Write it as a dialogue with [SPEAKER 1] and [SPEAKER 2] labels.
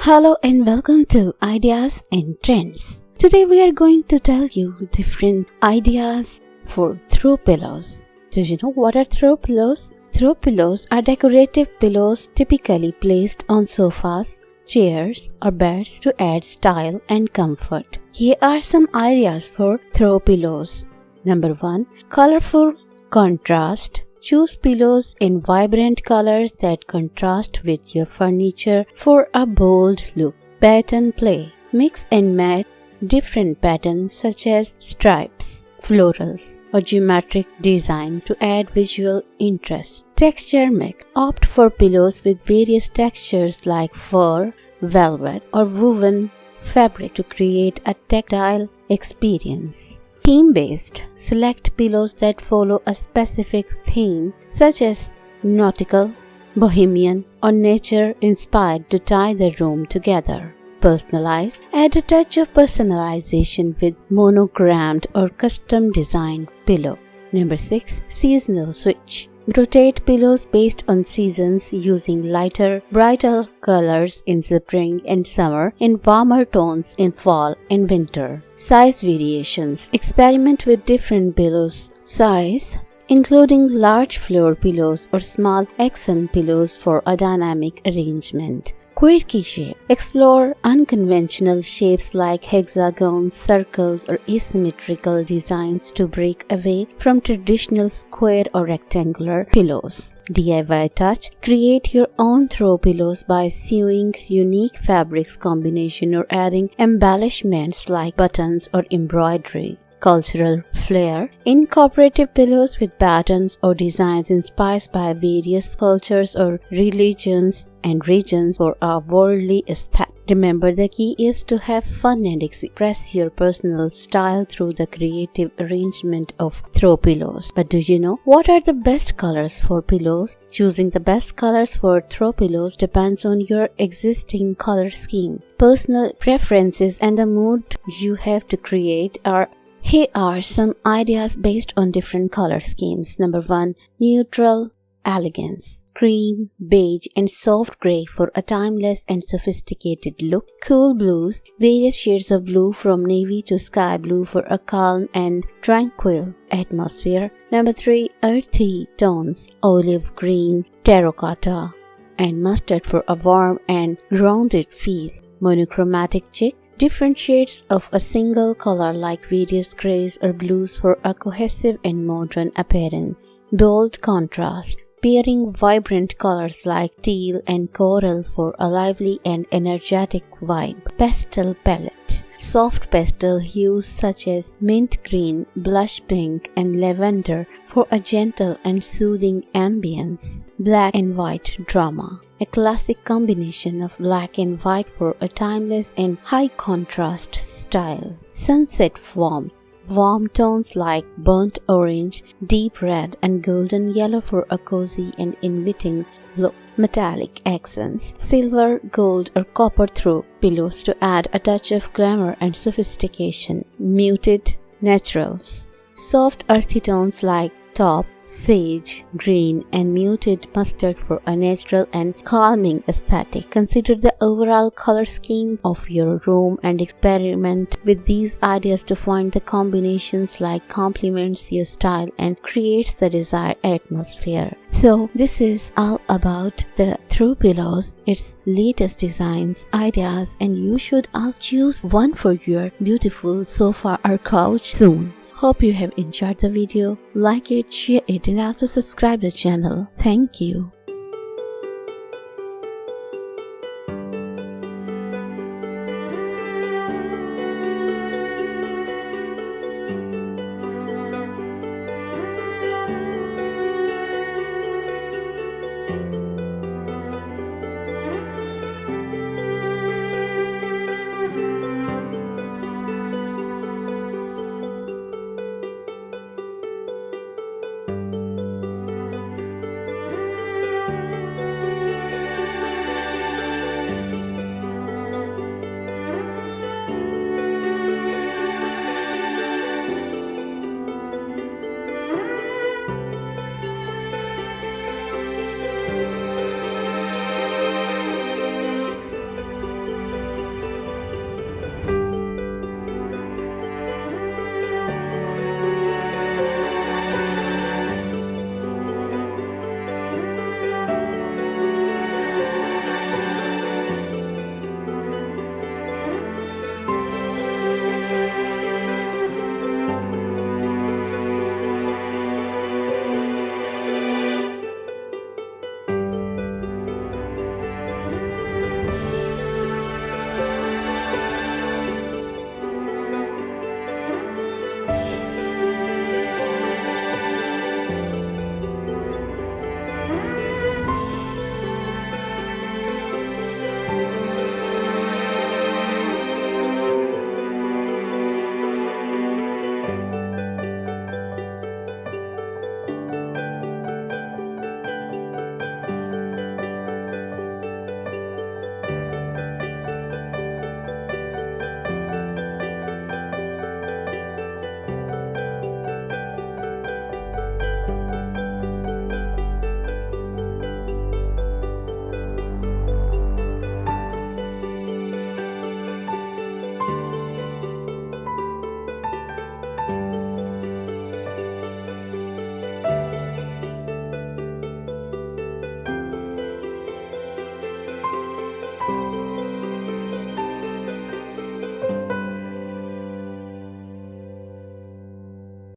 [SPEAKER 1] Hello and welcome to Ideas and Trends. Today we are going to tell you different ideas for throw pillows. Do you know what are throw pillows? Throw pillows are decorative pillows typically placed on sofas, chairs or beds to add style and comfort. Here are some ideas for throw pillows. Number 1. Colorful contrast. Choose pillows in vibrant colors that contrast with your furniture for a bold look. Pattern play. Mix and match different patterns such as stripes, florals, or geometric designs to add visual interest. Texture mix. Opt for pillows with various textures like fur, velvet, or woven fabric to create a tactile experience. Theme-based. Select pillows that follow a specific theme such as nautical, bohemian, or nature-inspired to tie the room together. Personalize. Add a touch of personalization with monogrammed or custom-designed pillow. Number 6. Seasonal switch. Rotate pillows based on seasons using lighter, brighter colors in spring and summer and warmer tones in fall and winter. Size variations. Experiment with different pillows size, including large floor pillows or small accent pillows for a dynamic arrangement. Quirky shape. Explore unconventional shapes like hexagons, circles, or asymmetrical designs to break away from traditional square or rectangular pillows. DIY touch. Create your own throw pillows by sewing unique fabrics combination or adding embellishments like buttons or embroidery. Cultural flair. Incorporate pillows with patterns or designs inspired by various cultures or religions and regions for a worldly aesthetic. Remember, the key is to have fun and express your personal style through the creative arrangement of throw pillows. But do you know what are the best colors for pillows? Choosing the best colors for throw pillows depends on your existing color scheme, personal preferences, and the mood you have to create. Here are some ideas based on different color schemes. Number 1. Neutral elegance. Cream, beige, and soft gray for a timeless and sophisticated look. Cool blues. Various shades of blue from navy to sky blue for a calm and tranquil atmosphere. Number 3. Earthy tones. Olive greens, terracotta, and mustard for a warm and grounded feel. Monochromatic chic. Different shades of a single color like various grays or blues for a cohesive and modern appearance. Bold contrast. Pairing vibrant colors like teal and coral for a lively and energetic vibe. Pastel palette. Soft pastel hues such as mint green, blush pink, and lavender for a gentle and soothing ambience. Black and white drama. A classic combination of black and white for a timeless and high contrast style. Sunset warmth. Warm tones like burnt orange, deep red, and golden yellow for a cozy and inviting look. Metallic accents. Silver, gold, or copper throw pillows to add a touch of glamour and sophistication. Muted naturals. Soft earthy tones like taupe, sage, green, and muted mustard for a natural and calming aesthetic. Consider the overall color scheme of your room and experiment with these ideas to find the combinations like complements your style and creates the desired atmosphere. So this is all about the throw pillows, its latest designs, ideas, and you should all choose one for your beautiful sofa or couch soon. Hope you have enjoyed the video. Like it, share it, and also subscribe the channel. Thank you.